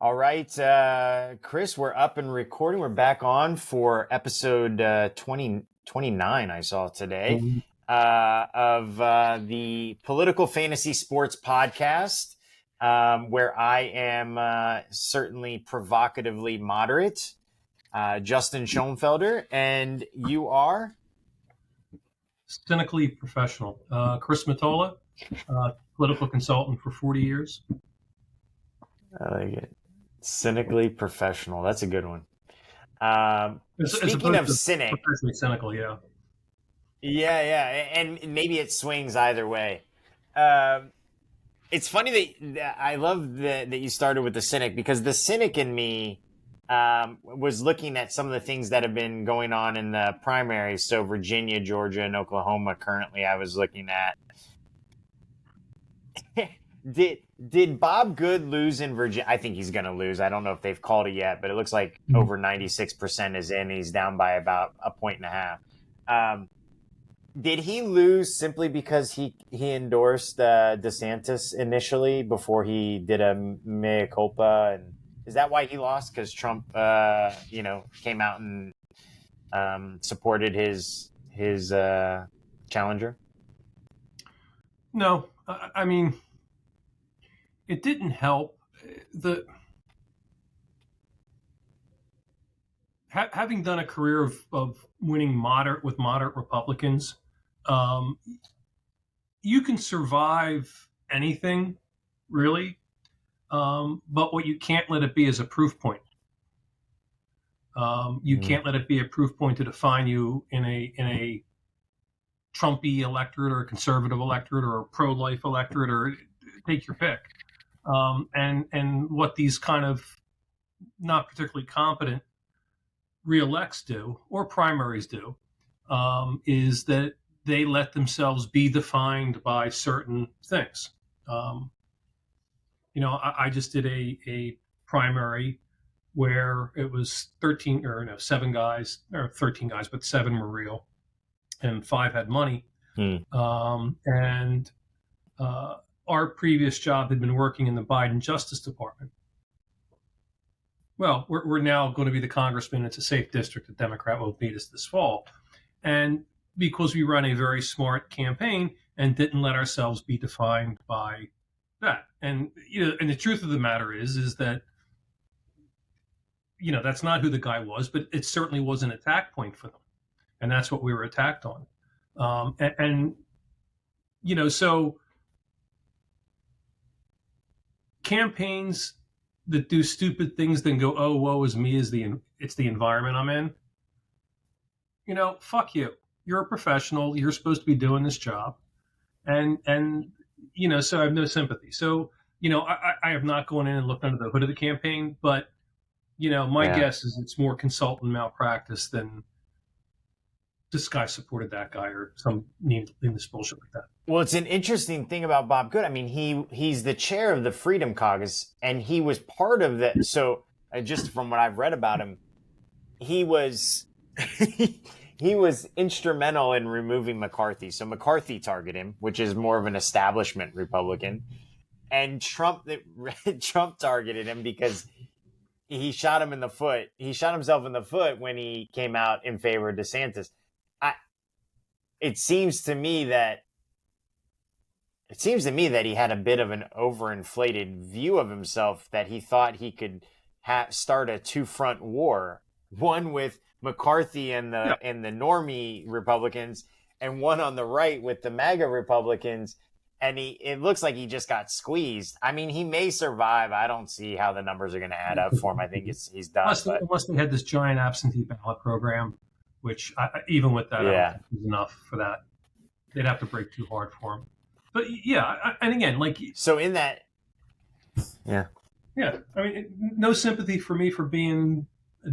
All right, Chris, we're up and recording. We're back on for episode 29, I saw today, of the Political Fantasy Sports Podcast, where I am certainly provocatively moderate, Justin Schoenfelder, and you are? Cynically professional. Chris Matola, political consultant for 40 years. I like it. Cynically professional. That's a good one. Speaking of cynic, cynical, yeah. Yeah, and maybe it swings either way. It's funny that I love that you started with the cynic, because the cynic in me was looking at some of the things that have been going on in the primaries. So Virginia, Georgia, and Oklahoma currently I was looking at. Did Bob Good lose in Virginia? I think he's going to lose. I don't know if they've called it yet, but it looks like over 96% is in. He's down by about 1.5 points. Did he lose simply because he endorsed DeSantis initially before he did a mea culpa? And is that why he lost? Because Trump, came out and supported his challenger? No, I mean, it didn't help. Having done a career of winning moderate Republicans, you can survive anything, really, but what you can't let it be is a proof point. You can't let it be a proof point to define you in a Trumpy electorate or a conservative electorate or a pro-life electorate, or take your pick. And what these kind of not particularly competent re-elects do, or primaries do, is that they let themselves be defined by certain things. I just did a primary where it was 7 guys, or 13 guys, but 7 were real, and 5 had money. Our previous job had been working in the Biden Justice Department. Well, we're now going to be the congressman. It's a safe district. The Democrat will beat us this fall. And because we run a very smart campaign and didn't let ourselves be defined by that. And and the truth of the matter is that that's not who the guy was, but it certainly was an attack point for them. And that's what we were attacked on. So campaigns that do stupid things then go, oh, woe is me, it's the environment I'm in. Fuck you. You're a professional. You're supposed to be doing this job. And so I have no sympathy. So, I have not gone in and looked under the hood of the campaign, but, my guess is it's more consultant malpractice than this guy supported that guy or some this bullshit like that. Well, it's an interesting thing about Bob Good. I mean, he's the chair of the Freedom Caucus, and he was part of that. So just from what I've read about him, he was he was instrumental in removing McCarthy. So McCarthy targeted him, which is more of an establishment Republican, and Trump targeted him because he shot him in the foot. He shot himself in the foot when he came out in favor of DeSantis. It seems to me that he had a bit of an overinflated view of himself, that he thought he could start a 2-front war, one with McCarthy and the normie Republicans, and one on the right with the MAGA Republicans. And it looks like he just got squeezed. I mean, he may survive. I don't see how the numbers are going to add up for him. I think he's done. Unless they had this giant absentee ballot program, which even with that, I don't think is enough for that. They'd have to break too hard for him. But and again, so in that, I mean, no sympathy for me for being a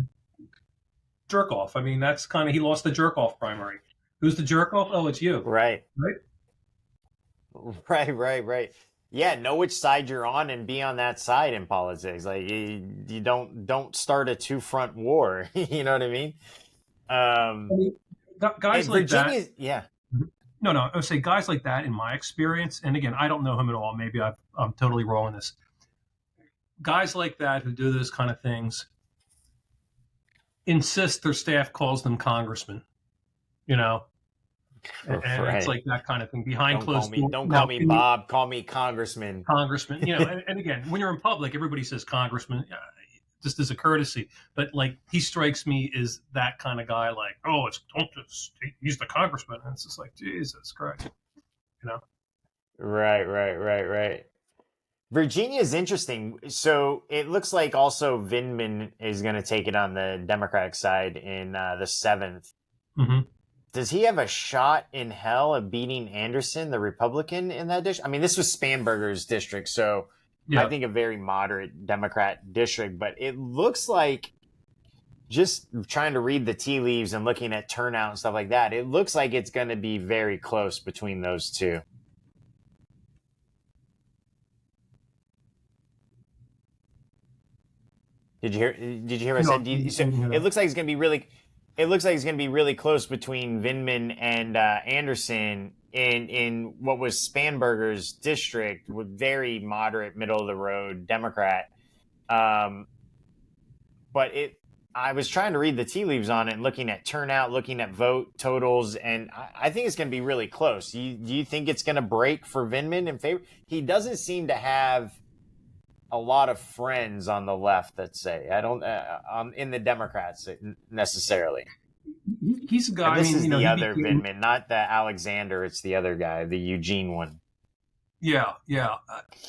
jerk off. I mean, that's kind of, he lost the jerk off primary. Who's the jerk off? Oh, it's you. Right. Yeah, know which side you're on and be on that side in politics. Like you don't start a 2-front war. You know what I mean? Guys like that. Yeah. No, I would say guys like that, in my experience, and again, I don't know him at all. Maybe I'm totally wrong in this. guys like that who do those kind of things insist their staff calls them congressmen, you know, and it's Right. like that kind of thing behind closed doors. Don't Now, call me Bob. Call me Congressman. congressman, you know, and again, when you're in public, everybody says congressman, just as a courtesy. But like, he strikes me as that kind of guy. Like, oh, don't just, he's the congressman, and it's just like, Jesus Christ, you know. Right. Virginia is interesting. So it looks like also Vindman is going to take it on the Democratic side in the 7th. Mm-hmm. Does he have a shot in hell of beating Anderson, the Republican, in that district? I mean, this was Spanberger's district, so Yeah. I think a very moderate Democrat district. But it looks like, just trying to read the tea leaves and looking at turnout and stuff like that, it looks like it's going to be very close between those two. Did you hear what I said? It looks like it's going to be really. It looks like it's going to be really close between Vindman and Anderson in what was Spanberger's district, with very moderate, middle of the road Democrat. But I was trying to read the tea leaves on it, and looking at turnout, looking at vote totals, and I think it's going to be really close. Do you think it's going to break for Vindman in favor? He doesn't seem to have a lot of friends on the left, let's say. I don't in the Democrats necessarily. He's a guy. And this is the other Vindman, not the Alexander. It's the other guy, the Eugene one. Yeah.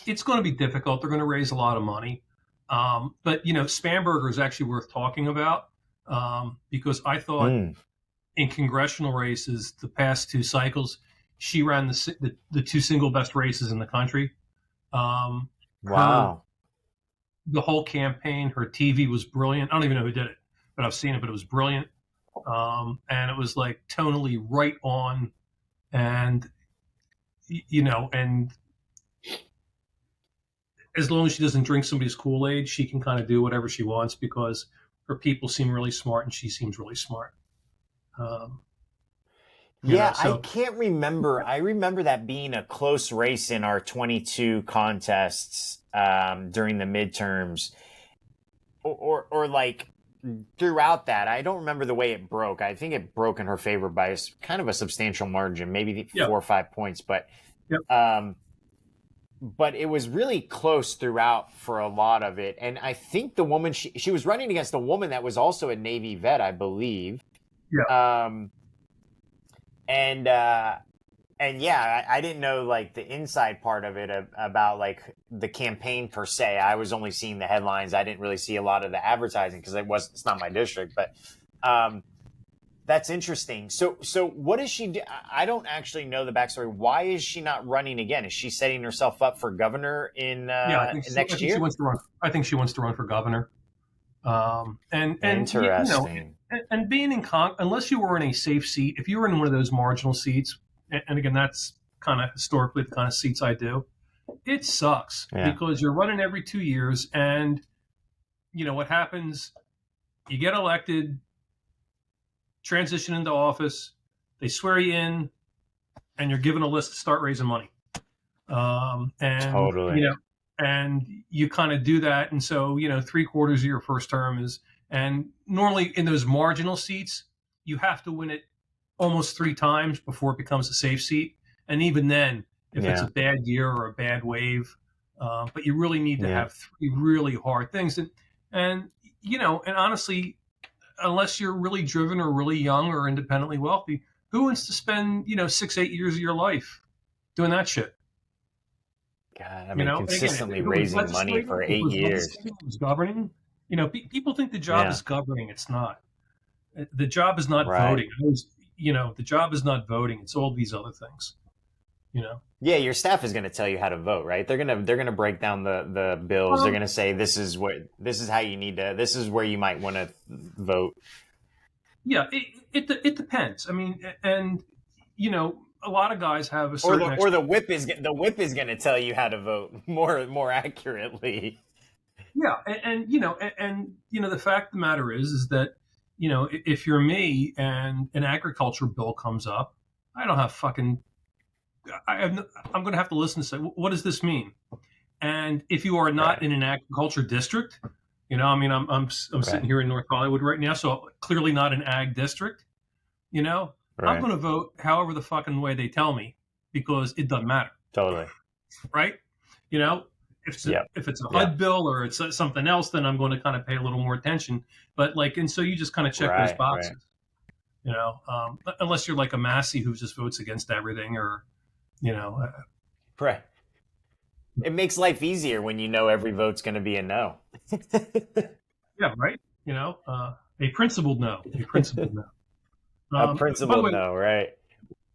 It's going to be difficult. They're going to raise a lot of money, but Spanberger is actually worth talking about because I thought in congressional races the past 2 cycles she ran the 2 single best races in the country. Wow. The whole campaign, her TV was brilliant. I don't even know who did it, but I've seen it, but it was brilliant. And it was like tonally right on. And, and as long as she doesn't drink somebody's Kool-Aid, she can kind of do whatever she wants because her people seem really smart and she seems really smart. I can't remember. I remember that being a close race in our 22 contests during the midterms, or like throughout that. I don't remember the way it broke. I think it broke in her favor by kind of a substantial margin, maybe 4 or 5 points. But but it was really close throughout for a lot of it. And I think the woman she was running against a woman that was also a Navy vet, I believe. Yeah. I didn't know like the inside part of it about like the campaign per se. I was only seeing the headlines. I didn't really see a lot of the advertising because it's not my district. But that's interesting. So what does she do? I don't actually know the backstory. Why is she not running again? Is she setting herself up for governor in next year? I think she wants to run for governor. And interesting. And being in unless you were in a safe seat, if you were in one of those marginal seats, and again, that's kind of historically the kind of seats I do, it sucks because you're running every 2 years, and what happens? You get elected, transition into office, they swear you in, and you're given a list to start raising money. Totally. And you kind of do that, and so 3/4 of your first term is. And normally in those marginal seats, you have to win it almost 3 times before it becomes a safe seat. And even then, if it's a bad year or a bad wave, but you really need to have 3 really hard things. And honestly, unless you're really driven or really young or independently wealthy, who wants to spend, 6-8 years of your life doing that shit? God, I mean, consistently raising money for 8 years. Governing. People think the job is governing. It's not. The job is not voting. The job is not voting. It's all these other things. Yeah, your staff is going to tell you how to vote, right? They're gonna break down the bills. They're going to say this is how you need to. This is where you might want to vote. Yeah, it depends. I mean, and a lot of guys have a certain or the whip is going to tell you how to vote more accurately. Yeah, and the fact of the matter is that if you're me and an agriculture bill comes up, I don't have fucking. I'm going to have to listen to say, what does this mean? And if you are not Right. in an agriculture district, I mean, I'm sitting here in North Hollywood right now, so clearly not an ag district. I'm Right. going to vote however the fucking way they tell me because it doesn't matter, Totally. right? You know, Yeah. if it's a Yeah. HUD bill or it's something else, then I'm going to kind of pay a little more attention. But and so you just kind of check those Right. Right. boxes, unless you're like a Massey who just votes against everything, or you know, Right. It makes life easier when you know every vote's going to be a no. yeah, right. A principled no, a principled no. A By the principled way, no, right?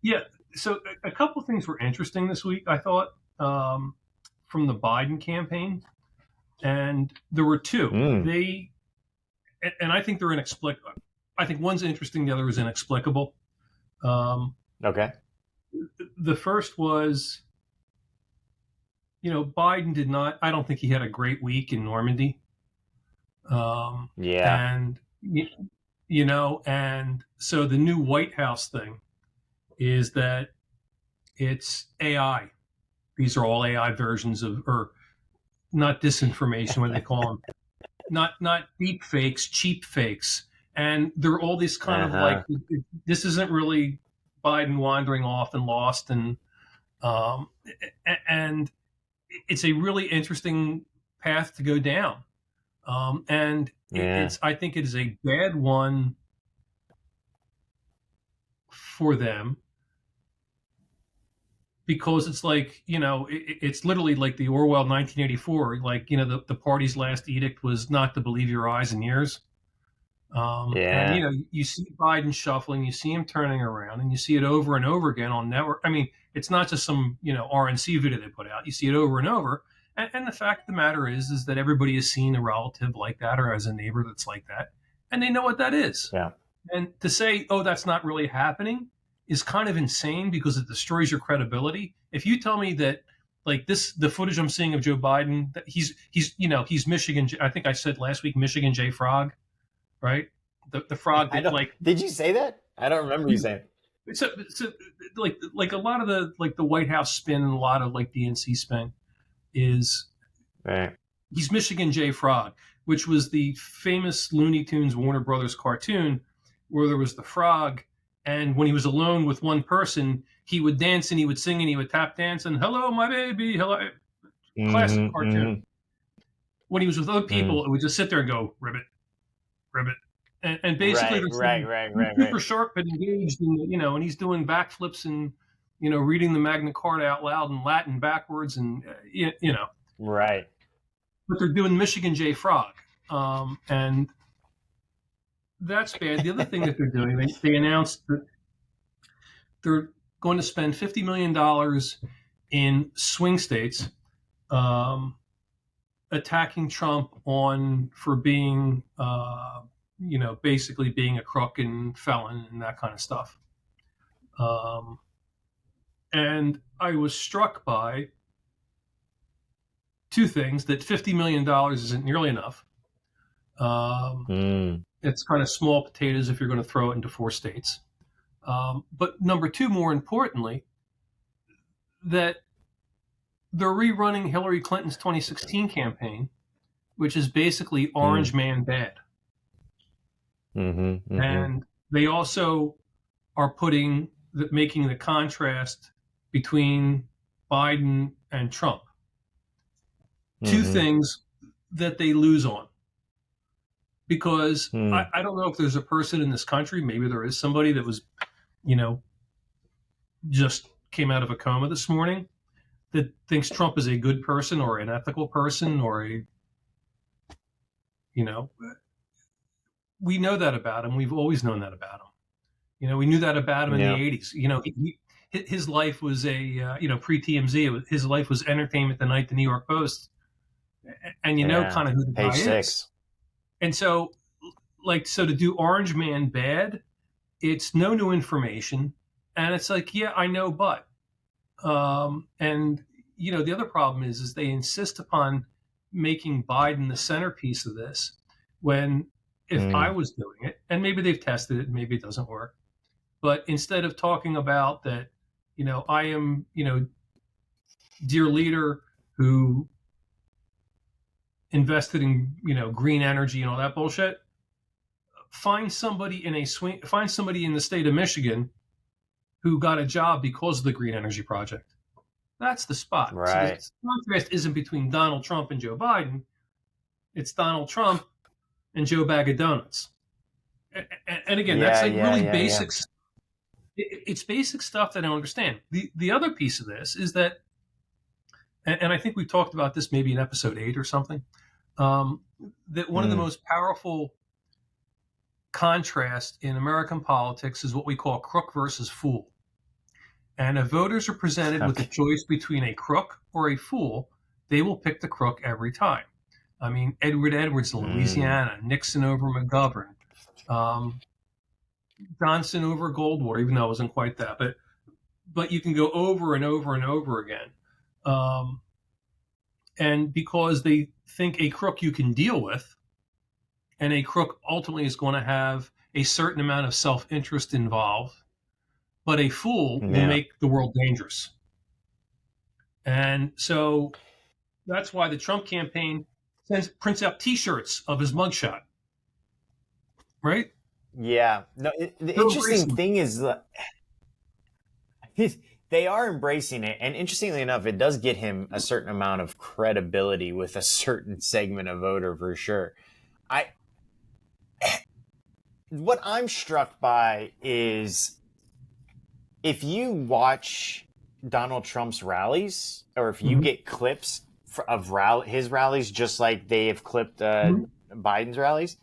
yeah. So a couple of things were interesting this week, I thought, from the Biden campaign, and there were two. And I think they're inexplicable. I think one's interesting, the other is inexplicable. Okay. The first was, Biden did not. I don't think he had a great week in Normandy. Yeah. And and so the new White House thing is that it's AI. These are all AI versions of, or not disinformation, what do they call them? Not deep fakes, cheap fakes. And there are all these kind of like, this isn't really Biden wandering off and lost. And it's a really interesting path to go down. I think it is a bad one for them because it's like, it's literally like the Orwell 1984, like, the party's last edict was not to believe your eyes and ears. And, you see Biden shuffling, you see him turning around, and you see it over and over again on network. I mean, it's not just some, RNC video they put out. You see it over and over. And the fact of the matter is that everybody has seen a relative like that or as a neighbor that's like that, and they know what that is. Yeah. And to say, oh, that's not really happening is kind of insane because it destroys your credibility. If you tell me that, like the footage I'm seeing of Joe Biden, that he's Michigan. I think I said last week, Michigan J Frog, right? The frog that Did you say that? I don't remember you saying. So like a lot of the White House spin and a lot of like DNC spin is he's Michigan J Frog, which was the famous Looney Tunes Warner Brothers cartoon where there was the frog, and when he was alone with one person, he would dance and he would sing and he would tap dance and hello my baby, hello. Classic cartoon. When he was with other people, it would just sit there and go ribbit, ribbit. And basically, right. super sharp but engaged, and he's doing backflips and reading the Magna Carta out loud in Latin backwards, and right. But they're doing Michigan J Frog, and that's bad. The other thing that they're doing, they announced that they're going to spend $50 million in swing states, attacking Trump for being. Basically being a crook and felon and that kind of stuff. And I was struck by two things: that $50 million isn't nearly enough. It's kind of small potatoes if you're going to throw it into 4 states. But number two, more importantly, that they're rerunning Hillary Clinton's 2016 campaign, which is basically Orange Man bad. And they also are making the contrast between Biden and Trump. Two things that they lose on. Because I don't know if there's a person in this country, maybe there is somebody that was, just came out of a coma this morning, that thinks Trump is a good person or an ethical person or we know that about him. We've always known that about him. We knew that about him in the 80s. His life was pre-TMZ. His life was Entertainment Tonight, the New York Post, and kind of who the guy Page 6. is. And so to do Orange Man bad, it's no new information, and it's like, yeah, I know, but, and the other problem is they insist upon making Biden the centerpiece of this when. If I was doing it, and maybe they've tested it, maybe it doesn't work, but instead of talking about that, I am, dear leader who invested in, green energy and all that bullshit. Find somebody in the state of Michigan who got a job because of the green energy project. That's the spot. Right. So the contrast isn't between Donald Trump and Joe Biden. It's Donald Trump and Joe Bag of Donuts. And again, that's like really basic. It's basic stuff that I don't understand. The other piece of this is that, and I think we talked about this maybe in episode 8 or something, that one of the most powerful contrast in American politics is what we call crook versus fool. And if voters are presented with a choice between a crook or a fool, they will pick the crook every time. I mean, Edward Edwards in Louisiana, Nixon over McGovern, Johnson over Goldwater, even though it wasn't quite that. But you can go over and over and over again. And because they think a crook you can deal with, and a crook ultimately is going to have a certain amount of self-interest involved, but a fool will make the world dangerous. And so that's why the Trump campaign prints out T-shirts of his mugshot, right? Yeah. No, the interesting thing is that they are embracing it. And interestingly enough, it does get him a certain amount of credibility with a certain segment of voter for sure. What I'm struck by is if you watch Donald Trump's rallies, or if you get clips of his rallies, just like they have clipped Biden's rallies,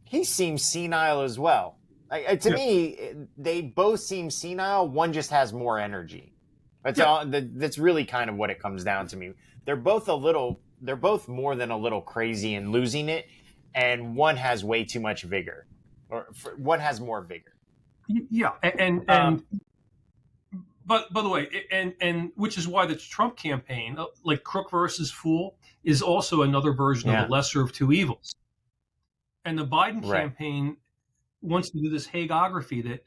he seems senile as well. To me, they both seem senile. One just has more energy. That's really kind of what it comes down to me. They're both more than a little crazy and losing it, and one has way too much vigor, or one has more vigor. Yeah, but by the way, and which is why the Trump campaign, like crook versus fool, is also another version of the lesser of two evils. And the Biden campaign wants to do this hagiography that,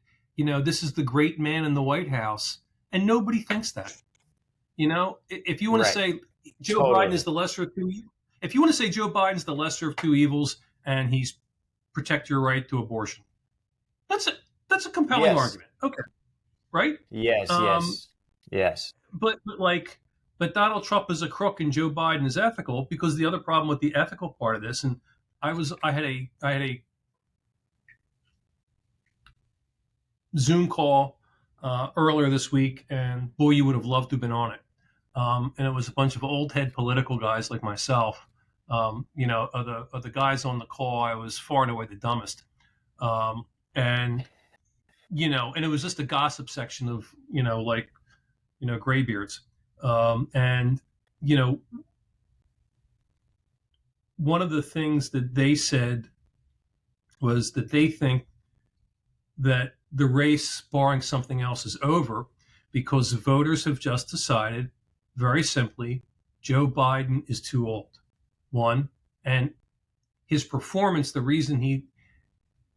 this is the great man in the White House, and nobody thinks that. If you want to say Joe Biden is the lesser of two evils, if you want to say Joe Biden's the lesser of two evils and he's protect your right to abortion, that's a compelling argument. Okay. Right? Yes. But Donald Trump is a crook and Joe Biden is ethical, because the other problem with the ethical part of this, and I had a Zoom call earlier this week, and boy, you would have loved to have been on it. And it was a bunch of old head political guys like myself. Of the guys on the call, I was far and away the dumbest. And it was just a gossip section of, graybeards. One of the things that they said was that they think that the race, barring something else, is over because voters have just decided, very simply, Joe Biden is too old. One, and his performance, the reason he,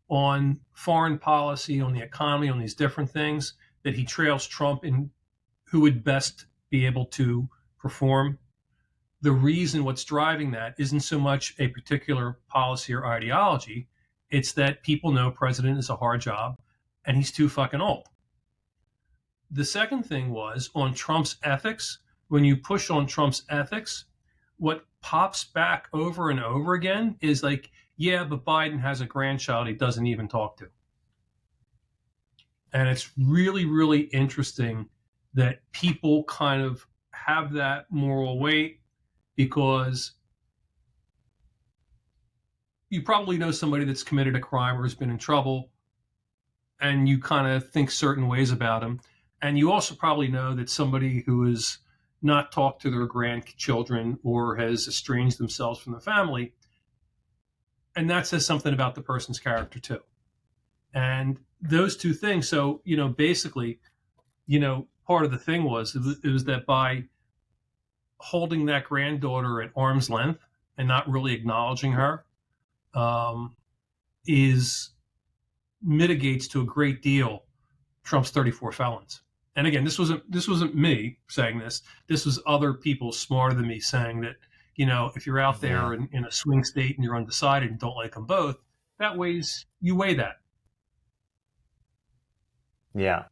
on foreign policy, on the economy, on these different things, that he trails Trump in who would best be able to perform. The reason what's driving that isn't so much a particular policy or ideology. It's that people know president is a hard job and he's too fucking old. The second thing was on Trump's ethics. When you push on Trump's ethics, what pops back over and over again is like, yeah, but Biden has a grandchild he doesn't even talk to. And it's really, really interesting that people kind of have that moral weight, because you probably know somebody that's committed a crime or has been in trouble, and you kind of think certain ways about him. And you also probably know that somebody who has not talked to their grandchildren or has estranged themselves from the family, and that says something about the person's character too. And those two things. So, basically, part of the thing was, it was that by holding that granddaughter at arm's length and not really acknowledging her, mitigates to a great deal Trump's 34 felons. And again, this wasn't me saying this. This was other people smarter than me saying that, if you're out there in a swing state and you're undecided and don't like them both, you weigh that. Yeah.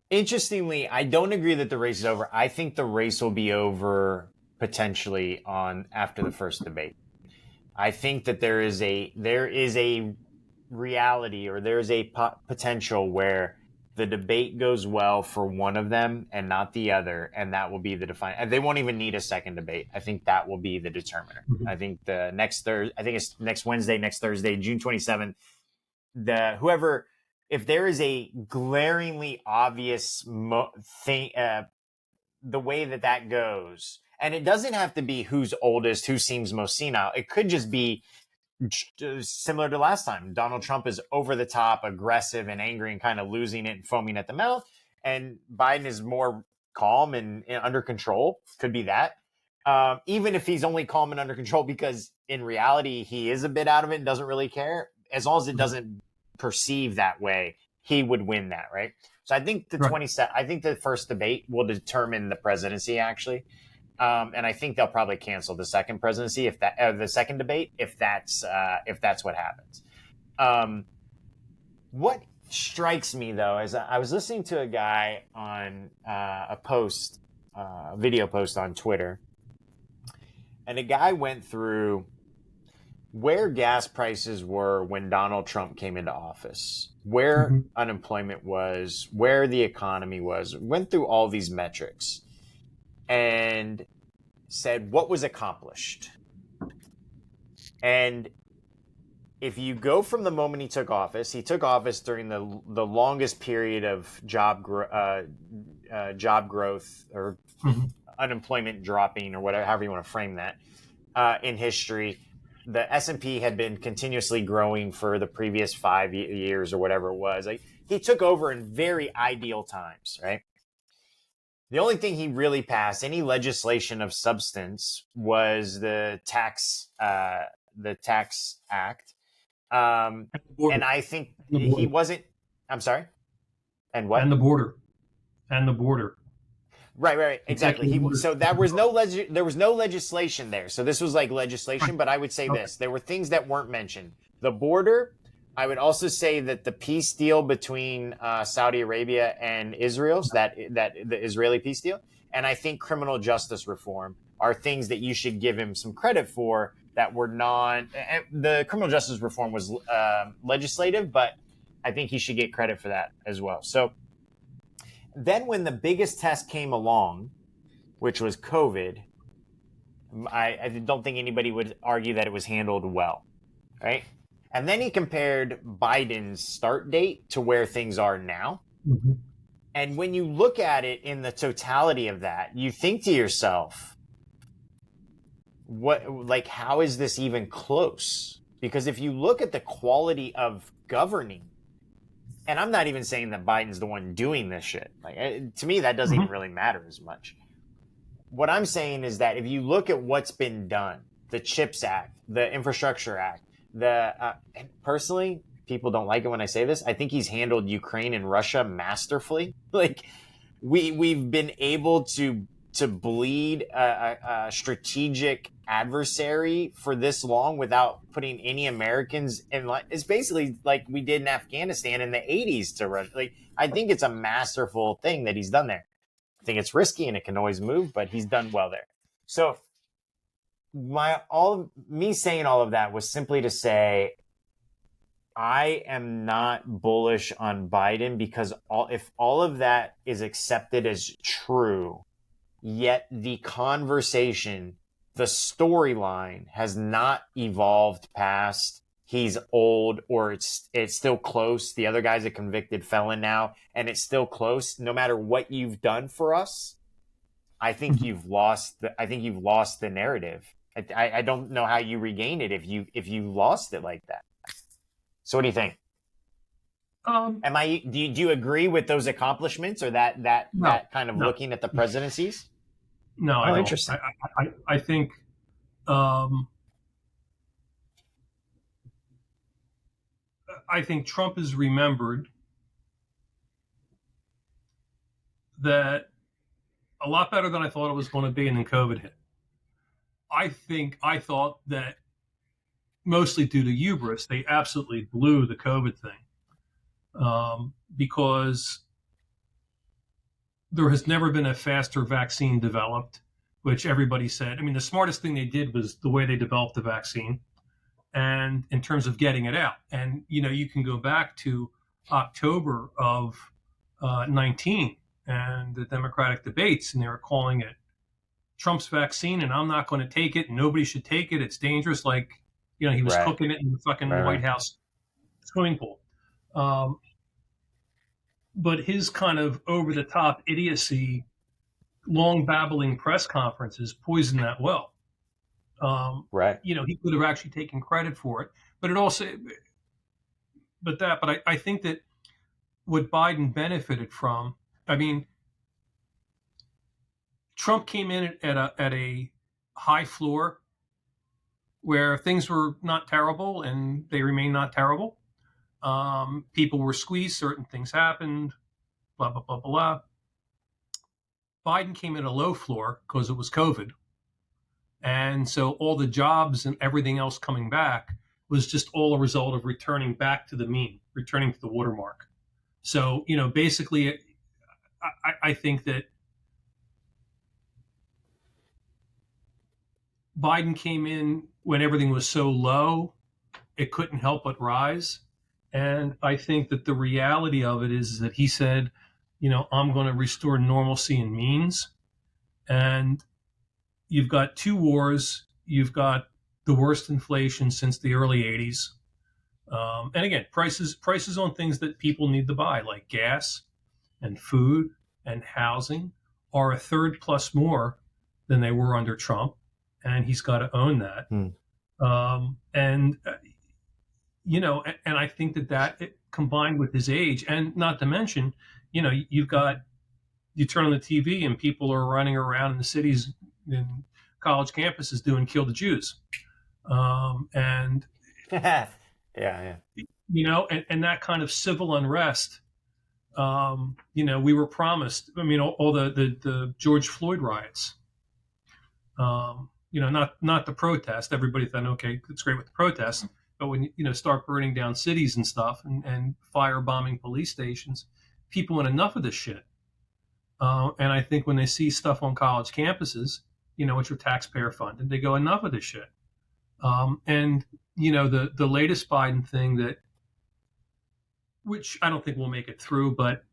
Interestingly, I don't agree that the race is over. I think the race will be over potentially after the first debate. I think that there is a reality, or there is a potential where the debate goes well for one of them and not the other, and that will be the define. And they won't even need a second debate. I think that will be the determiner. Mm-hmm. I think it's next Wednesday, next Thursday, June 27th. If there is a glaringly obvious thing, the way that goes, and it doesn't have to be who's oldest, who seems most senile. It could just be similar to last time. Donald Trump is over the top, aggressive and angry and kind of losing it and foaming at the mouth. And Biden is more calm and under control. Could be that. Even if he's only calm and under control, because in reality, he is a bit out of it and doesn't really care. As long as it doesn't perceive that way, he would win that, right? So I think I think the first debate will determine the presidency, actually. And I think they'll probably cancel the second presidency the second debate if that's what happens. What strikes me though is I was listening to a guy on a video post on Twitter, and a guy went through where gas prices were when Donald Trump came into office, where unemployment was, where the economy was, went through all these metrics and said what was accomplished. And if you go from the moment he took office during the longest period of job growth or unemployment dropping, or whatever, however you want to frame that, in history. The S&P had been continuously growing for the previous 5 years or whatever it was. Like, he took over in very ideal times, right? The only thing he really passed, any legislation of substance, was the tax act. And I think he wasn't. I'm sorry. And what? And the border. Right. Exactly. So there was no legislation there. So this was like legislation, but I would say this: there were things that weren't mentioned. The border. I would also say that the peace deal between Saudi Arabia and Israel, that the Israeli peace deal, and I think criminal justice reform are things that you should give him some credit for. That were not. The criminal justice reform was legislative, but I think he should get credit for that as well. So then when the biggest test came along, which was COVID, I don't think anybody would argue that it was handled well, right? And then he compared Biden's start date to where things are now. Mm-hmm. And when you look at it in the totality of that, you think to yourself, how is this even close? Because if you look at the quality of governing, and I'm not even saying that Biden's the one doing this shit. To me, that doesn't even really matter as much. What I'm saying is that if you look at what's been done, the CHIPS Act, the Infrastructure Act, and personally, people don't like it when I say this, I think he's handled Ukraine and Russia masterfully. We've been able to bleed a strategic adversary for this long without putting any Americans in. It's basically like we did in Afghanistan in the 80s to run. I think it's a masterful thing that he's done there. I think it's risky and it can always move, but he's done well there. So me saying all of that was simply to say, I am not bullish on Biden, because if all of that is accepted as true, yet the conversation, the storyline has not evolved past he's old, or it's still close. The other guy's a convicted felon now, and it's still close. No matter what you've done for us, I think you've lost the narrative. I don't know how you regain it if you lost it like that. So what do you think? Do you agree with those accomplishments, or that kind of looking at the presidencies? No, I don't. Interesting. I think Trump is remembered that a lot better than I thought it was going to be, and then COVID hit. I thought that mostly due to hubris, they absolutely blew the COVID thing, because there has never been a faster vaccine developed, which everybody said. I mean, the smartest thing they did was the way they developed the vaccine, and in terms of getting it out. And you can go back to October of 19 and the Democratic debates, and they were calling it Trump's vaccine, and I'm not going to take it. Nobody should take it. It's dangerous. Like, he was Right. cooking it in the fucking White House swimming pool. But his kind of over the top idiocy, long babbling press conferences poisoned that well. Right. He could have actually taken credit for it, but I think that what Biden benefited from, I mean, Trump came in at a high floor where things were not terrible, and they remain not terrible. People were squeezed, certain things happened, blah, blah, blah, blah. Biden came in a low floor because it was COVID. And so all the jobs and everything else coming back was just all a result of returning back to the mean, returning to the watermark. So, basically, I think that Biden came in when everything was so low, it couldn't help but rise. And I think that the reality of it is that he said, I'm going to restore normalcy in means. And you've got two wars. You've got the worst inflation since the early 80s. And again, prices on things that people need to buy, like gas and food and housing, are a third plus more than they were under Trump. And he's got to own that. And I think that combined with his age, and not to mention, you turn on the TV and people are running around in the cities in college campuses doing "Kill the Jews," and yeah. And that kind of civil unrest. We were promised. I mean, all the George Floyd riots. Not the protest. Everybody thought, okay, it's great with the protest, but when start burning down cities and stuff and firebombing police stations, people want enough of this shit. And I think when they see stuff on college campuses, which are taxpayer funded, they go, enough of this shit. And the latest Biden thing, which I don't think will make it through, but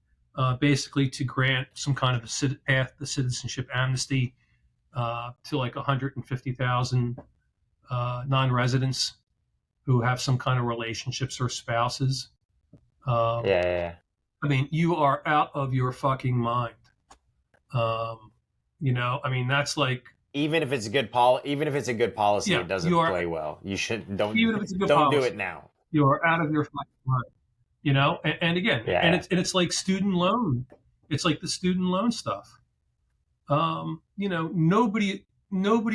basically to grant some kind of a path to citizenship amnesty to like 150,000 non-residents who have some kind of relationships or spouses. Yeah. I mean, you are out of your fucking mind. I mean, that's like, even if it's a good policy, yeah, it doesn't play well. You don't do it now. You are out of your fucking mind. And again, yeah. and it's like student loan. It's like the student loan stuff. Nobody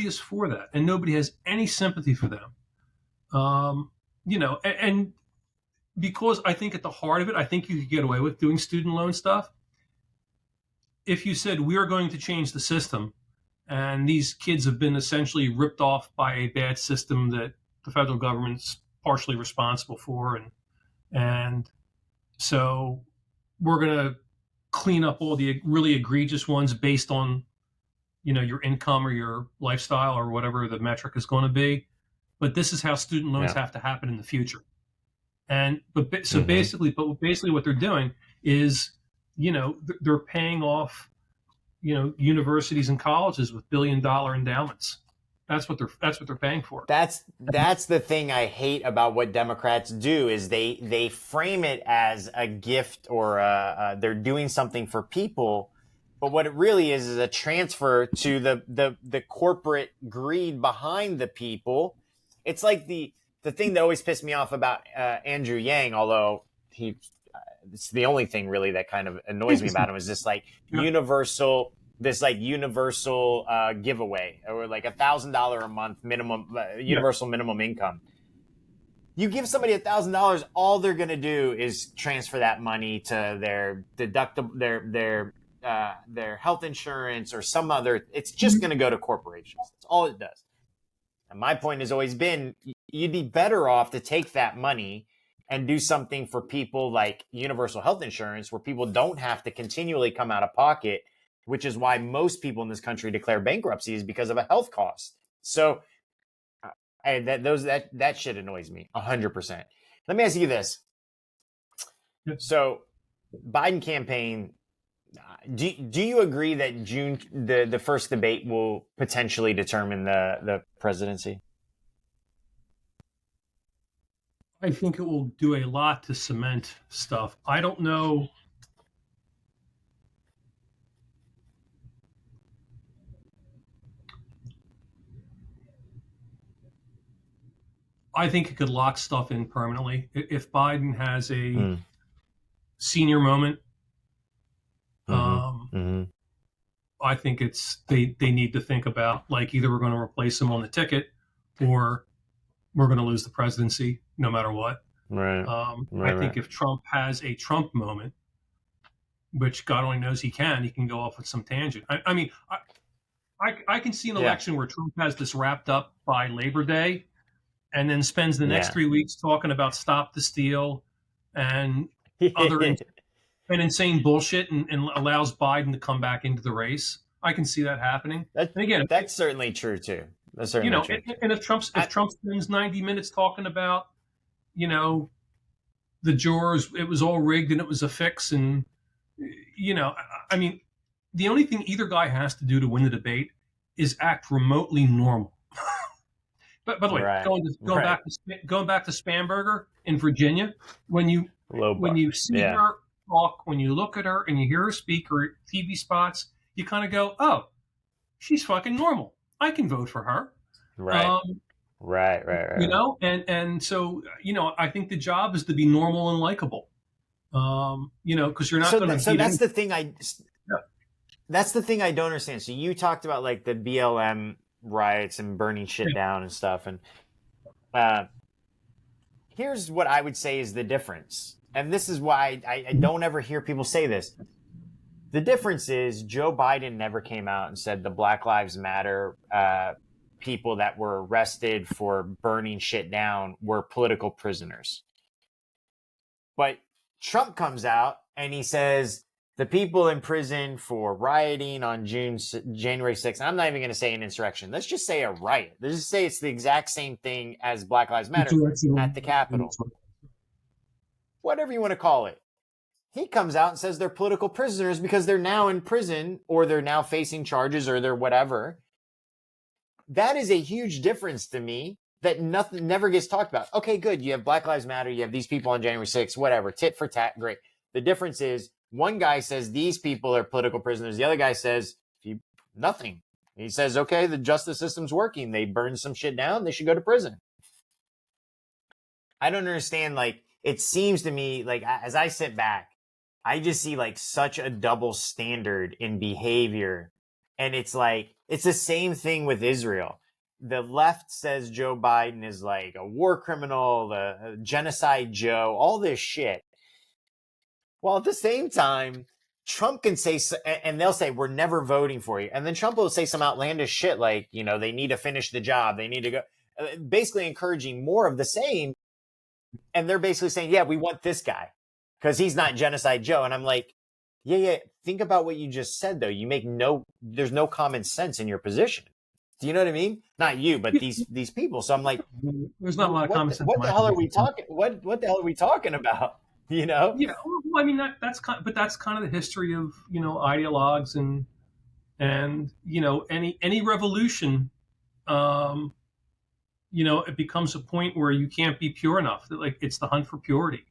is for that, and nobody has any sympathy for them. And because I think at the heart of it, I think you could get away with doing student loan stuff if you said, we are going to change the system, and these kids have been essentially ripped off by a bad system that the federal government's partially responsible for, and so we're going to clean up all the really egregious ones based on your income or your lifestyle or whatever the metric is going to be. But this is how student loans have to happen in the future. And basically what they're doing is, they're paying off, universities and colleges with billion-dollar endowments. That's what they're paying for. That's the thing I hate about what Democrats do, is they frame it as a gift or they're doing something for people. But what it really is a transfer to the corporate greed behind the people. It's like the thing that always pissed me off about Andrew Yang, although it's the only thing really that kind of annoys me about him, is this like universal giveaway, or like $1,000 a month minimum universal minimum income. You give somebody $1,000, all they're going to do is transfer that money to their deductible, their health insurance or some other. It's just going to go to corporations. That's all it does. my point has always been you'd be better off to take that money and do something for people like universal health insurance, where people don't have to continually come out of pocket, which is why most people in this country declare bankruptcy, is because of a health cost. So that shit annoys me 100%. Let me ask you this. So Biden campaign, do you agree that June, the first debate will potentially determine the presidency? I think it will do a lot to cement stuff. I don't know. I think it could lock stuff in permanently. If Biden has a senior moment, I think they need to think about, like, either we're going to replace him on the ticket or we're going to lose the presidency no matter what. Right. I think if Trump has a Trump moment, which God only knows he can go off with some tangent. I mean, I can see an election where Trump has this wrapped up by Labor Day and then spends the next 3 weeks talking about stop the steal and other insane bullshit, and allows Biden to come back into the race. I can see that happening. That's certainly true too. That's certainly true. And if Trump spends 90 minutes talking about, the jurors, it was all rigged and it was a fix, and I mean, the only thing either guy has to do to win the debate is act remotely normal. But by the way, going back to Spanberger in Virginia, when you see her talk, when you look at her and you hear her speak or TV spots, you kind of go, "Oh, she's fucking normal. I can vote for her." Right. Right. And so I think the job is to be normal and likable. Because you're not going to. So that's the thing that's the thing I don't understand. So you talked about like the BLM riots and burning shit down and stuff, and here's what I would say is the difference, and this is why I don't ever hear people say this. The difference is Joe Biden never came out and said the Black Lives Matter people that were arrested for burning shit down were political prisoners. But Trump comes out and he says the people in prison for rioting on January 6th, I'm not even going to say an insurrection. Let's just say a riot. Let's just say it's the exact same thing as Black Lives Matter at the Capitol. Whatever you want to call it. He comes out and says they're political prisoners because they're now in prison or they're now facing charges or they're whatever. That is a huge difference to me that never gets talked about. Okay, good. You have Black Lives Matter. You have these people on January 6th, whatever. Tit for tat, great. The difference is one guy says these people are political prisoners. The other guy says nothing. He says, okay, the justice system's working. They burned some shit down. They should go to prison. I don't understand. Like, it seems to me like as I sit back, I just see like such a double standard in behavior. And it's like, it's the same thing with Israel. The left says Joe Biden is like a war criminal, the genocide Joe, all this shit. Well, at the same time, Trump can say, and they'll say, we're never voting for you. And then Trump will say some outlandish shit like, they need to finish the job. They need to go, basically encouraging more of the same. And they're basically saying, yeah, we want this guy because he's not genocide Joe. And I'm like, yeah. Think about what you just said, though. There's no common sense in your position. Do you know what I mean? Not you, but these people. So I'm like, there's not a lot of common sense. What the hell are we talking? What the hell are we talking about? Yeah. Well, I mean, that's kind of the history of ideologues and any revolution. It becomes a point where you can't be pure enough. Like, it's the hunt for purity.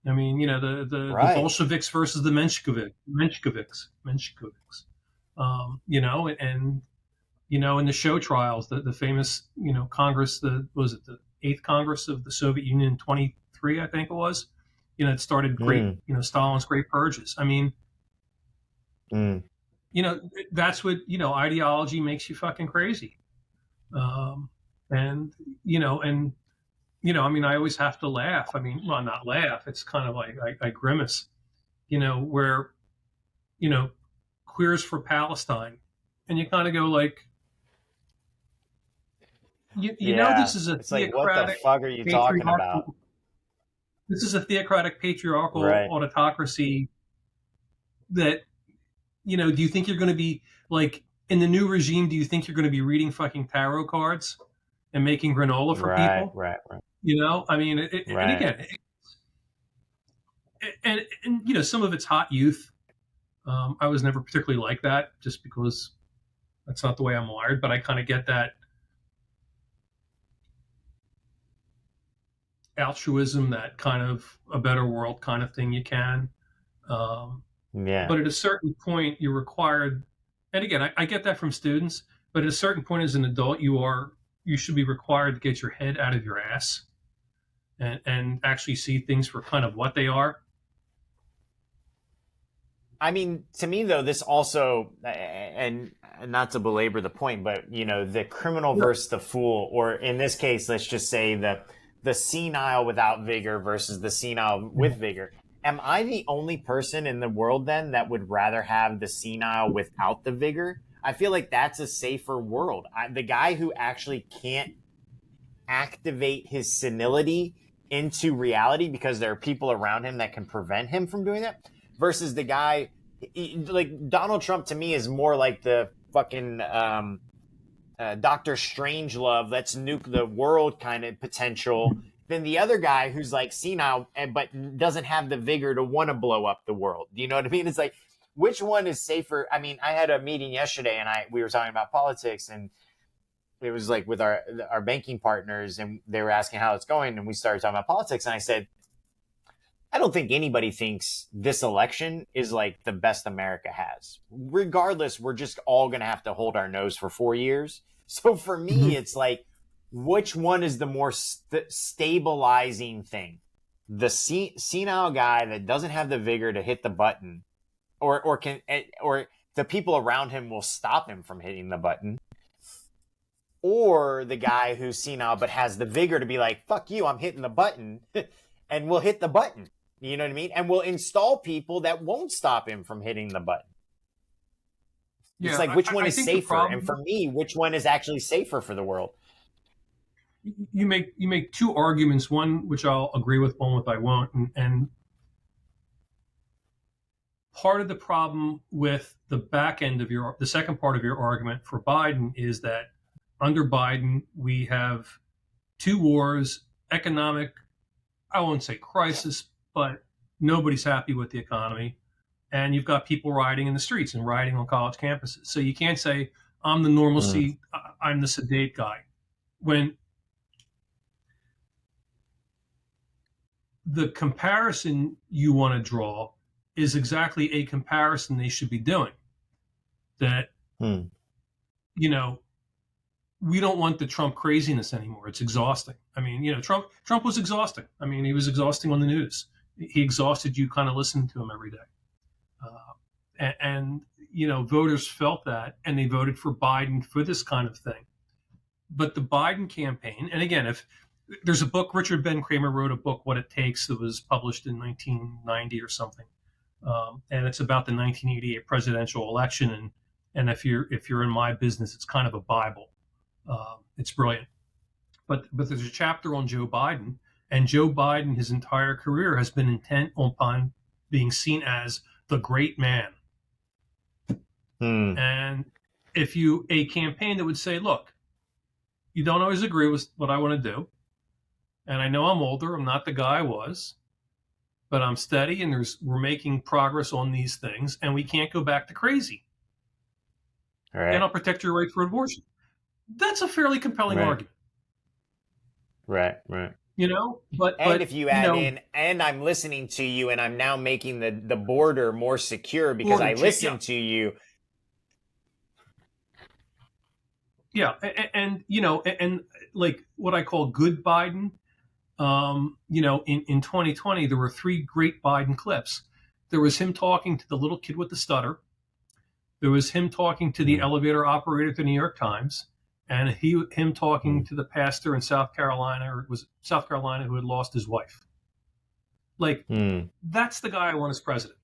I mean, the Bolsheviks versus the Mensheviks. In the show trials, the famous, Congress, the 8th Congress of the Soviet Union in 23, I think it was, it started great, Stalin's great purges. I mean, that's what, ideology makes you fucking crazy. I mean, I always have to laugh. I mean, well, not laugh. It's kind of like I grimace, where, Queers for Palestine. And you kind of go like, You know, Yeah. this is a It's like, what the fuck are you talking about? patriarchal. This is a theocratic patriarchal Right. autocracy that, do you think you're going to be like in the new regime? Do you think you're going to be reading fucking tarot cards and making granola for Right. people? Right. Right. I mean, and Right. again, and some of it's hot youth. I was never particularly like that, just because that's not the way I'm wired. But I kind of get that altruism, that kind of a better world kind of thing you can. Um, Yeah. but at a certain point, you're required. And again, I get that from students. But at a certain point, as an adult, you should be required to get your head out of your ass and actually see things for kind of what they are. I mean, to me though, this also, and not to belabor the point, but the criminal versus the fool, or in this case, let's just say the senile without vigor versus the senile with vigor. Am I the only person in the world then that would rather have the senile without the vigor? I feel like that's a safer world. The guy who actually can't activate his senility into reality because there are people around him that can prevent him from doing that, versus the guy like Donald Trump to me is more like the fucking Dr. Strangelove, let's nuke the world kind of potential, than the other guy who's like senile but doesn't have the vigor to want to blow up the world. Do you know what I mean? It's like, which one is safer? I mean, I had a meeting yesterday and we were talking about politics, and it was like with our banking partners, and they were asking how it's going, and we started talking about politics, and I said, I don't think anybody thinks this election is like the best America has. Regardless, we're just all going to have to hold our nose for 4 years. So for me, it's like, which one is the more stabilizing thing? The senile guy that doesn't have the vigor to hit the button, or the people around him will stop him from hitting the button, or the guy who's senile but has the vigor to be like, fuck you, I'm hitting the button, and will hit the button. You know what I mean? And we'll install people that won't stop him from hitting the button. Yeah, it's like, which one is safer? And for me, which one is actually safer for the world? You make two arguments, one which I'll agree with, one which I won't. And part of the problem with the back end of the second part of your argument for Biden is that under Biden, we have two wars, economic, I won't say crisis, but nobody's happy with the economy. And you've got people rioting in the streets and rioting on college campuses. So you can't say, I'm the normalcy, I'm the sedate guy. When the comparison you want to draw is exactly a comparison they should be doing. That, we don't want the Trump craziness anymore. It's exhausting. I mean, Trump was exhausting. I mean, he was exhausting on the news. He exhausted you kind of listening to him every day. And voters felt that, and they voted for Biden for this kind of thing. But the Biden campaign, and again, if there's a book, Richard Ben Kramer wrote a book, What It Takes, that was published in 1990 or something. And it's about the 1988 presidential election. And if you're in my business, it's kind of a Bible. It's brilliant. But there's a chapter on Joe Biden, and Joe Biden, his entire career, has been intent upon being seen as the great man. And if a campaign that would say, look, you don't always agree with what I want to do, and I know I'm older, I'm not the guy I was, but I'm steady, and we're making progress on these things, and we can't go back to crazy. Right. And I'll protect your right for abortion. That's a fairly compelling argument. Right. But if you add in, and I'm listening to you, and I'm now making the border more secure because I listen to you. Yeah, and like what I call good Biden. In 2020, there were 3 great Biden clips. There was him talking to the little kid with the stutter. There was him talking to the elevator operator at the New York Times, and him talking to the pastor in South Carolina, or it was South Carolina, who had lost his wife. Like, that's the guy I want as president.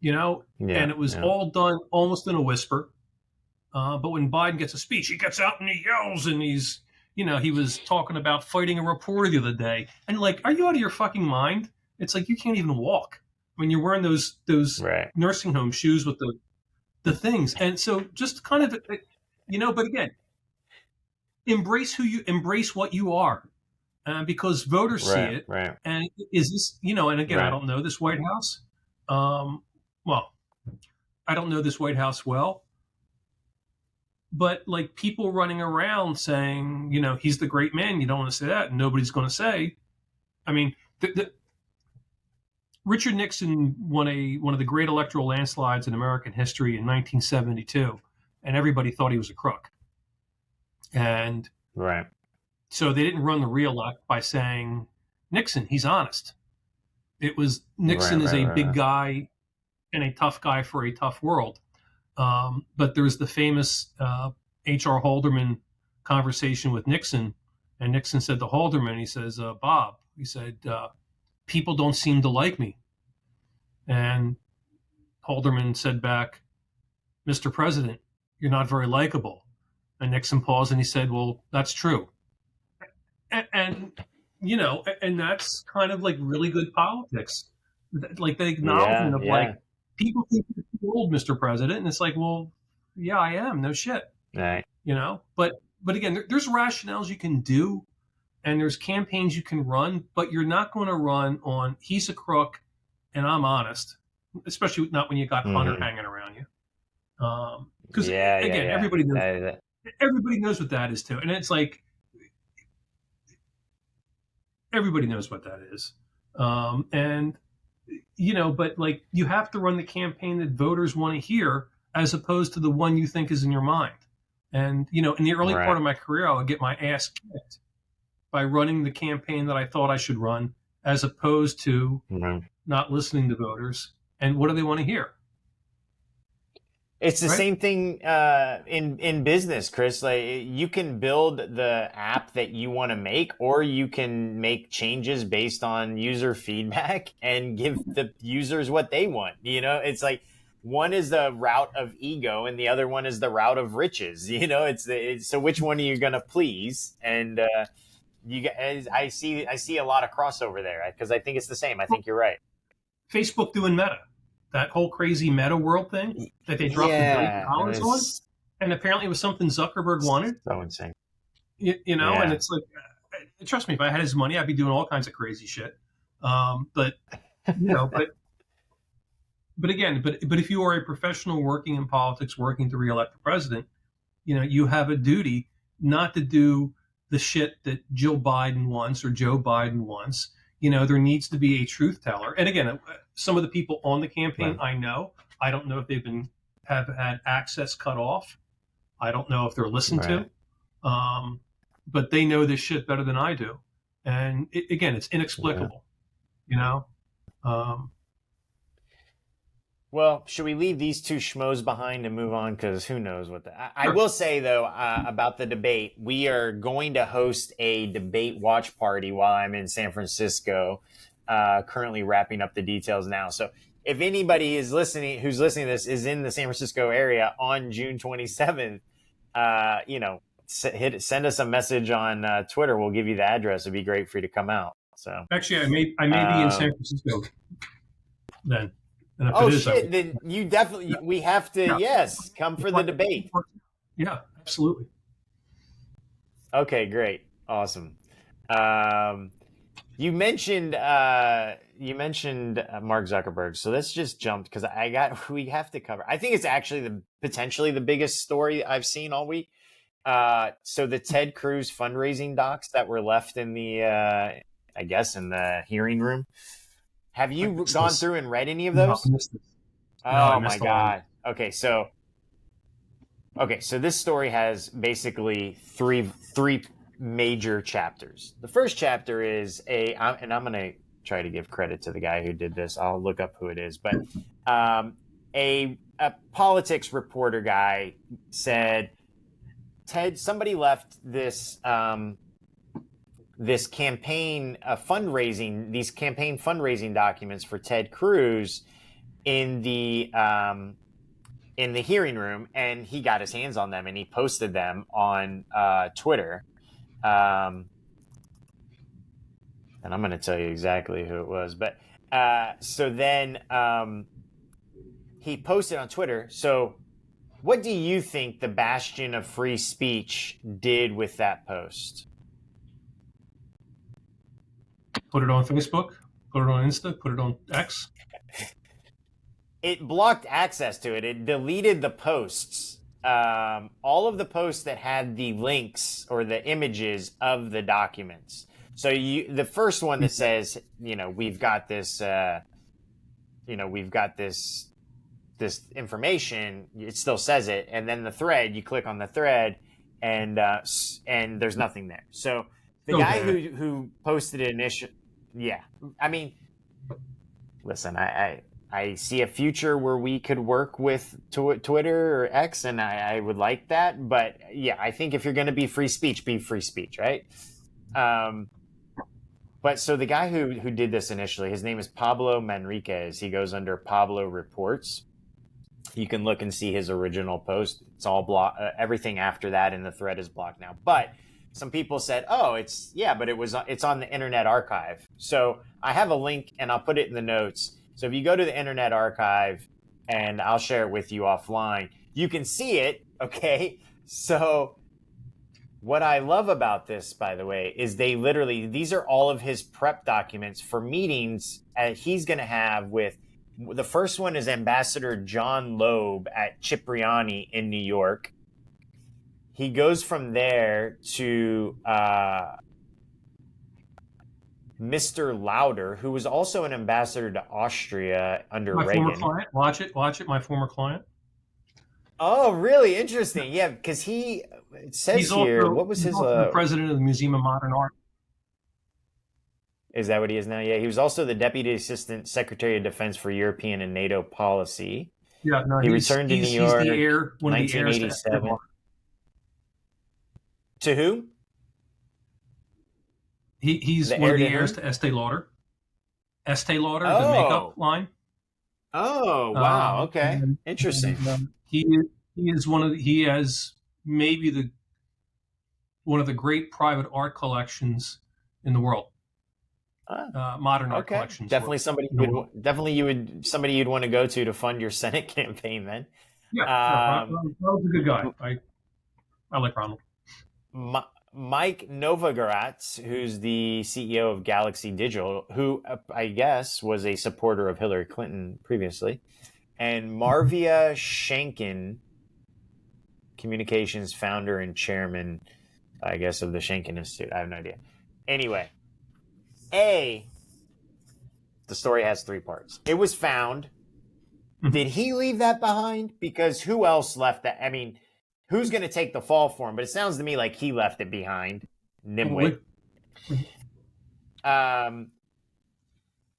And it was all done almost in a whisper. But when Biden gets a speech, he gets out and he yells, and he's he was talking about fighting a reporter the other day, and like, are you out of your fucking mind? It's like you can't even walk when you're wearing those Right. nursing home shoes with the things. And so just kind of, but again, embrace what you are, because voters see Right. it. Right. And is this, and again, I Right. don't know this White House. Well, I don't know this White House well, but like people running around saying, he's the great man. You don't want to say that. And nobody's going to say. I mean, Richard Nixon won one of the great electoral landslides in American history in 1972, and everybody thought he was a crook. And Right. so they didn't run the reelect by saying Nixon, he's honest. It was Nixon is a big guy and a tough guy for a tough world. But there's the famous H.R. Haldeman conversation with Nixon, and Nixon said to Haldeman, he says, Bob, he said, people don't seem to like me. And Haldeman said back, Mr. President, you're not very likable. And Nixon paused and he said, well, that's true. And that's kind of like really good politics. Like the acknowledgement of like, people think you're too old, Mr. President. And it's like, well, yeah, I am. No shit. Right. But again, there's rationales you can do and there's campaigns you can run, but you're not going to run on he's a crook and I'm honest, especially not when you got Hunter hanging around you. Because everybody knows, everybody knows what that is too. And it's like, everybody knows what that is. But like you have to run the campaign that voters want to hear as opposed to the one you think is in your mind. And, in the early part of my career, I would get my ass kicked by running the campaign that I thought I should run as opposed to not listening to voters. And what do they want to hear? It's the same thing in business, Chris. Like you can build the app that you want to make, or you can make changes based on user feedback and give the users what they want. It's like one is the route of ego, and the other one is the route of riches. So which one are you going to please? And you guys, I see a lot of crossover there because I think it's the same. I think you're right. Facebook doing Meta. That whole crazy Meta world thing that they dropped $1 billion on, and apparently it was something Zuckerberg wanted. So insane, And it's like, trust me, if I had his money, I'd be doing all kinds of crazy shit. But again, if you are a professional working in politics, working to reelect the president, you have a duty not to do the shit that Jill Biden wants or Joe Biden wants. There needs to be a truth teller. And again, some of the people on the campaign, I know. I don't know if have had access cut off. I don't know if they're listened to. But they know this shit better than I do. And it's inexplicable. Well, should we leave these two schmoes behind and move on? Because who knows what I will say, though, about the debate. We are going to host a debate watch party while I'm in San Francisco, currently wrapping up the details now. So if anybody who's listening to this is in the San Francisco area on June 27th, send us a message on Twitter. We'll give you the address. It'd be great for you to come out. So actually, I may be in San Francisco then. Oh shit! Then you definitely we have to come for the debate. Yeah, absolutely. Okay, great, awesome. You mentioned Mark Zuckerberg, so let's just jump because we have to cover. I think it's actually potentially the biggest story I've seen all week. So the Ted Cruz fundraising docs that were left in the in the hearing room. Have you gone through and read any of those? Oh my God. Okay, so this story has basically three major chapters. The first chapter is and I'm going to try to give credit to the guy who did this. I'll look up who it is, but a politics reporter guy said, Ted, somebody left this these campaign fundraising documents for Ted Cruz in the hearing room, and he got his hands on them and he posted them on Twitter. and I'm going to tell you exactly who it was. But so then he posted on Twitter. So what do you think the bastion of free speech did with that post? Put it on Facebook, put it on Insta, put it on X. It blocked access to it. It deleted the posts. All of the posts that had the links or the images of the documents. So the first one that says, we've got this, this information, it still says it. And then the thread, you click on the thread and there's nothing there. So the guy who posted it initially, yeah, I mean, listen, I see a future where we could work with Twitter or X, and I would like that. But yeah, I think if you're going to be free speech, right? But so the guy who did this initially, his name is Pablo Manriquez. He goes under Pablo Reports. You can look and see his original post. It's all blocked. Everything after that in the thread is blocked now. But some people said, but it's on the Internet Archive. So I have a link and I'll put it in the notes. So if you go to the Internet Archive, and I'll share it with you offline, you can see it, okay? So what I love about this, by the way, is these are all of his prep documents for meetings he's going to have with, the first one is Ambassador John Loeb at Cipriani in New York. He goes from there to Mr. Lauder, who was also an ambassador to Austria under Reagan. My former client. Watch it. My former client. Oh, really? Interesting. Yeah, because it says here, what was his... the president of the Museum of Modern Art. Is that what he is now? Yeah, he was also the Deputy Assistant Secretary of Defense for European and NATO Policy. Yeah, no, he returned to New York in 1987. To who? He's one of the heirs to Estee Lauder. Estee Lauder, the makeup line. Oh, wow. Okay. Interesting. He has maybe one of the great private art collections in the world. Modern art collections. Definitely somebody you'd want to go to fund your Senate campaign then. Yeah. Ronald's a good guy. I like Ronald. Mike Novogratz, who's the CEO of Galaxy Digital, who I guess was a supporter of Hillary Clinton previously, and Marvia Shankin, communications founder and chairman, I guess, of the Shankin Institute. I have no idea. Anyway, the story has 3 parts. It was found. Did he leave that behind? Because who else left that? I mean, who's going to take the fall for him? But it sounds to me like he left it behind. Nimwit.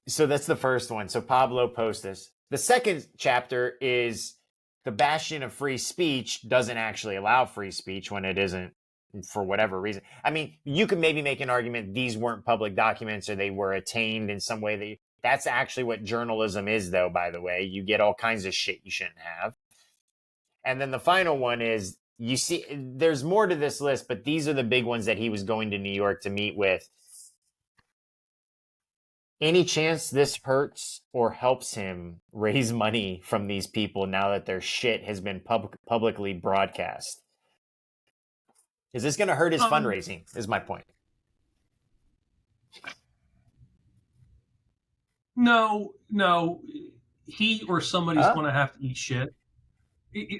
So that's the first one. So Pablo posts this. The second chapter is the bastion of free speech doesn't actually allow free speech when it isn't, for whatever reason. I mean, you could maybe make an argument these weren't public documents or they were attained in some way. That's actually what journalism is, though, by the way. You get all kinds of shit you shouldn't have. And then the final one is, you see, there's more to this list, but these are the big ones that he was going to New York to meet with. Any chance this hurts or helps him raise money from these people now that their shit has been publicly broadcast? Is this going to hurt his fundraising, is my point. No. He or somebody's going to have to eat shit.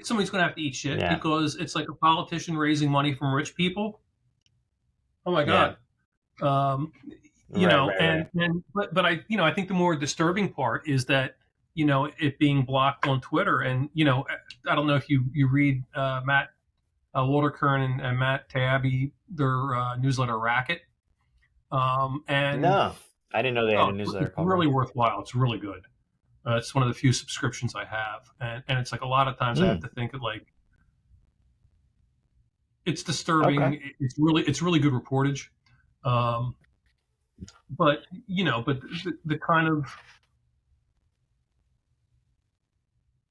Somebody's going to have to eat shit because it's like a politician raising money from rich people. Oh my God. But I think the more disturbing part is that, it being blocked on Twitter. And, I don't know if you read Matt Walter-Kern and Matt Taibbi, their newsletter Racket. And no, I didn't know they had a newsletter. It's really worthwhile. It's really good. It's one of the few subscriptions I have, and it's like a lot of times I have to think of it's disturbing. Okay. It's really good reportage, but the kind of,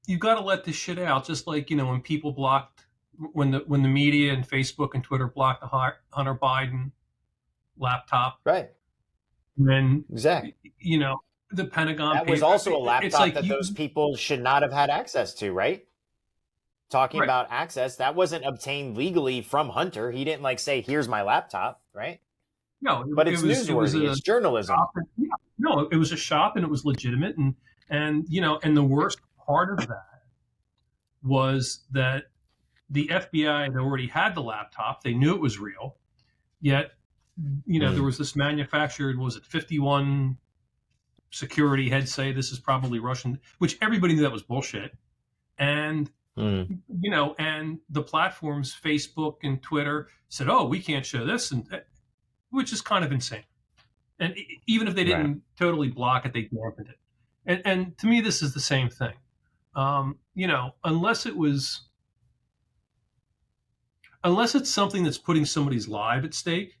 you've got to let this shit out. Just like when people blocked when the media and Facebook and Twitter blocked the Hunter Biden laptop, Right. when Exactly. the Pentagon That was also a laptop it's like that those people should not have had access to, right? Talking right. about access, that wasn't obtained legally from Hunter. He didn't like say, "Here's my laptop," right? No, But it's newsworthy. It's journalism. No, it was a shop and it was legitimate, and and the worst part of that was that the FBI had already had the laptop. They knew it was real, yet there was this manufactured, was it 51 security heads say this is probably Russian, which everybody knew that was bullshit. And and the platforms, Facebook and Twitter, said, "Oh, we can't show this," and which is kind of insane. And even if they didn't totally block it, they dampened it. And to me, this is the same thing. Unless it's something that's putting somebody's life at stake,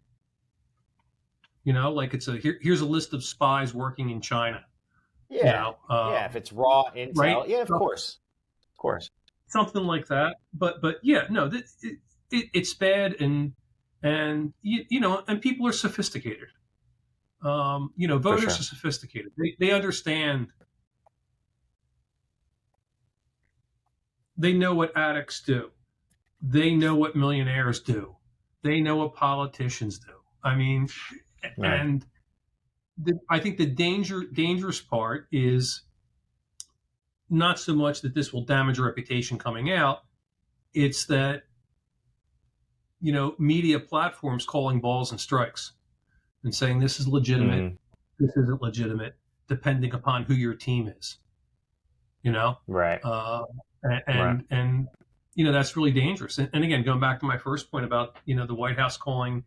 like here's a list of spies working in China. Yeah. If it's raw intel, right? Yeah, of course. Something like that. But yeah, no, it's bad, and and people are sophisticated. Voters are sophisticated. They understand. They know what addicts do. They know what millionaires do. They know what politicians do. I mean, and I think the dangerous part is not so much that this will damage a reputation coming out. It's that, media platforms calling balls and strikes and saying this is legitimate, this isn't legitimate, depending upon who your team is. Right. And that's really dangerous. And again, going back to my first point about the White House calling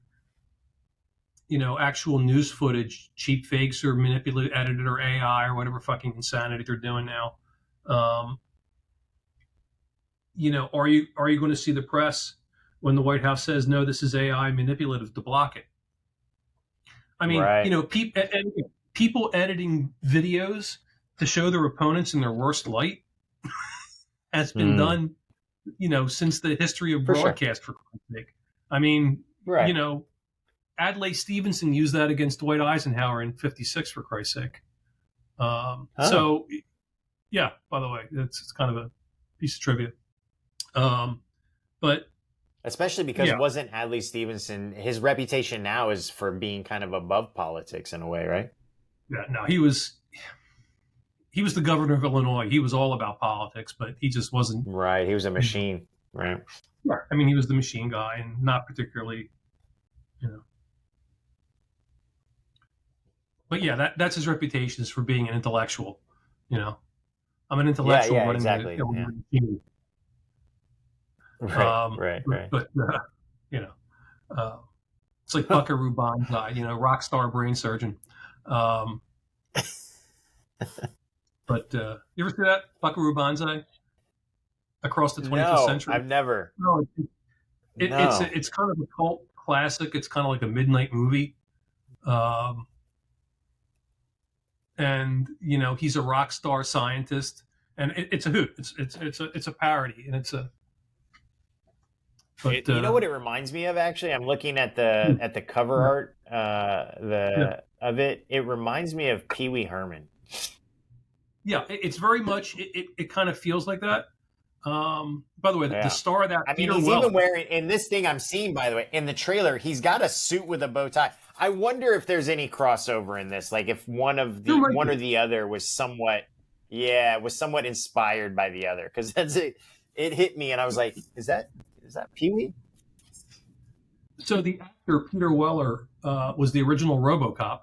actual news footage cheap fakes or manipulated, edited, or AI or whatever fucking insanity they're doing now. Are you going to see the press when the White House says no, this is AI manipulative, to block it? I mean, people editing videos to show their opponents in their worst light has been done, since the history of broadcast, for Christ's sake. I mean, Adlai Stevenson used that against Dwight Eisenhower in '56, for Christ's sake. So, yeah, by the way, it's kind of a piece of trivia. But especially because it wasn't Adlai Stevenson. His reputation now is for being kind of above politics in a way, right? Yeah, no, he was the governor of Illinois. He was all about politics, but he just wasn't. Right, he was a machine, right? Yeah, I mean, he was the machine guy, and not particularly, But yeah, that's his reputation, is for being an intellectual. I'm an intellectual running exactly. the machine. Right. But it's like Buckaroo Banzai, rock star brain surgeon. But you ever see that Buckaroo Banzai? Across the 21st century? I've never. No, it's kind of a cult classic. It's kind of like a midnight movie. And he's a rock star scientist, and it's a hoot. It's a parody, and it's a. But, you know what it reminds me of? Actually, I'm looking at the cover art of it. It reminds me of Pee Wee Herman. Yeah, it's very much. It kind of feels like that. By the way, the star of that. I mean, he's even wearing, in this thing I'm seeing, by the way, in the trailer, he's got a suit with a bow tie. I wonder if there's any crossover in this, like if one or the other was somewhat inspired by the other, because that's it. It hit me, and I was like, "Is that Pee Wee?" So the actor Peter Weller was the original RoboCop.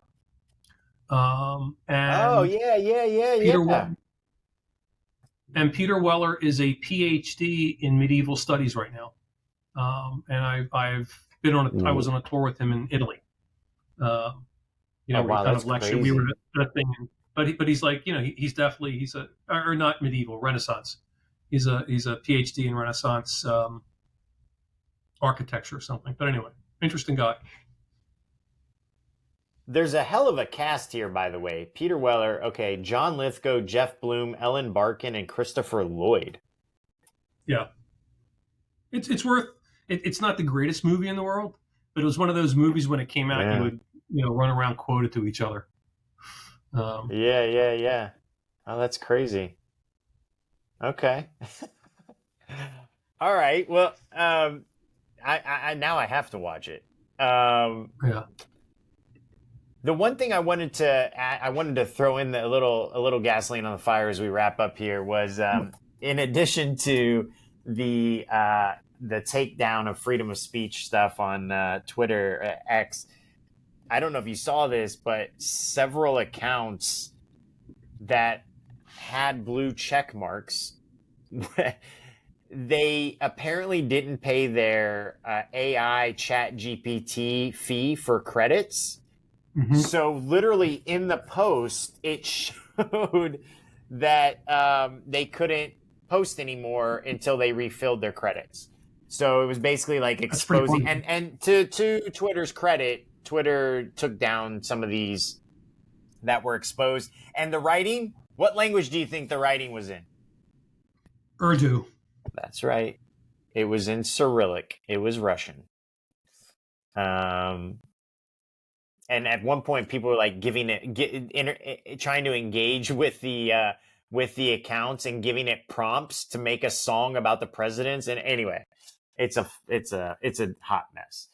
And Peter Weller is a PhD in medieval studies right now. And I've been I was on a tour with him in Italy. We kind of lectured. We were at a thing, but he's like, he's or not medieval, Renaissance. He's a PhD in Renaissance architecture or something. But anyway, interesting guy. There's a hell of a cast here, by the way. Peter Weller, okay, John Lithgow, Jeff Bloom, Ellen Barkin, and Christopher Lloyd. Yeah. It's worth. It's not the greatest movie in the world, but it was one of those movies when it came out, Yeah. you would run around quote it to each other. Yeah. Oh, that's crazy. Okay. All right. Well, I now I have to watch it. Yeah. The one thing I wanted to throw in a little gasoline on the fire as we wrap up here was in addition to the takedown of freedom of speech stuff on Twitter X. I don't know if you saw this, but several accounts that had blue check marks, they apparently didn't pay their AI chat GPT fee for credits. Mm-hmm. So literally in the post, it showed that they couldn't post anymore until they refilled their credits. So it was basically like exposing, and to Twitter's credit, Twitter took down some of these that were exposed. And the writing, what language do you think the writing was in? Urdu. That's right. It was in Cyrillic. It was Russian. And at one point, people were like trying to engage with the accounts and giving it prompts to make a song about the presidents. And anyway, it's a hot mess.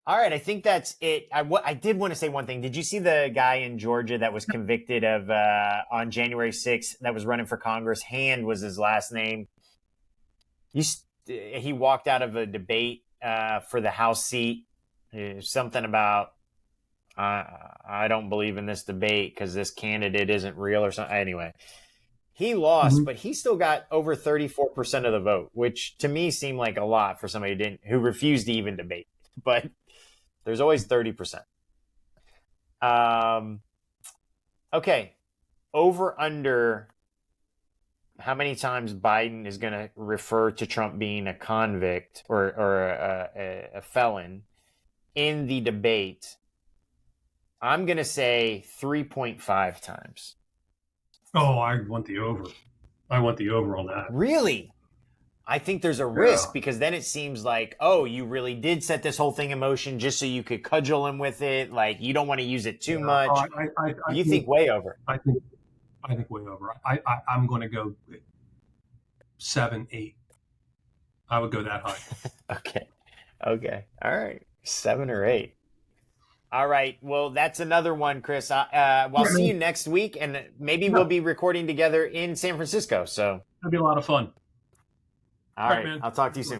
All right, I think that's it. I did want to say one thing. Did you see the guy in Georgia that was convicted of on January 6th that was running for Congress? Hand was his last name. He walked out of a debate for the House seat. Something about I don't believe in this debate because this candidate isn't real or something. Anyway, he lost, but he still got over 34% of the vote, which to me seemed like a lot for somebody who refused to even debate. But there's always 30%. Okay. Over under how many times Biden is going to refer to Trump being a convict or a felon in the debate. I'm going to say 3.5 times. Oh, I want the over. I want the over on that. Really? I think there's a risk because then it seems like, oh, you really did set this whole thing in motion just so you could cudgel him with it. Like you don't want to use it too much. You think way over? I think way over. I'm going to go 7, 8. I would go that high. Okay. All right. 7 or 8. All right. Well, that's another one, Chris. I'll see you next week, and maybe we'll be recording together in San Francisco. So it'll be a lot of fun. All right. Man. I'll talk to you soon.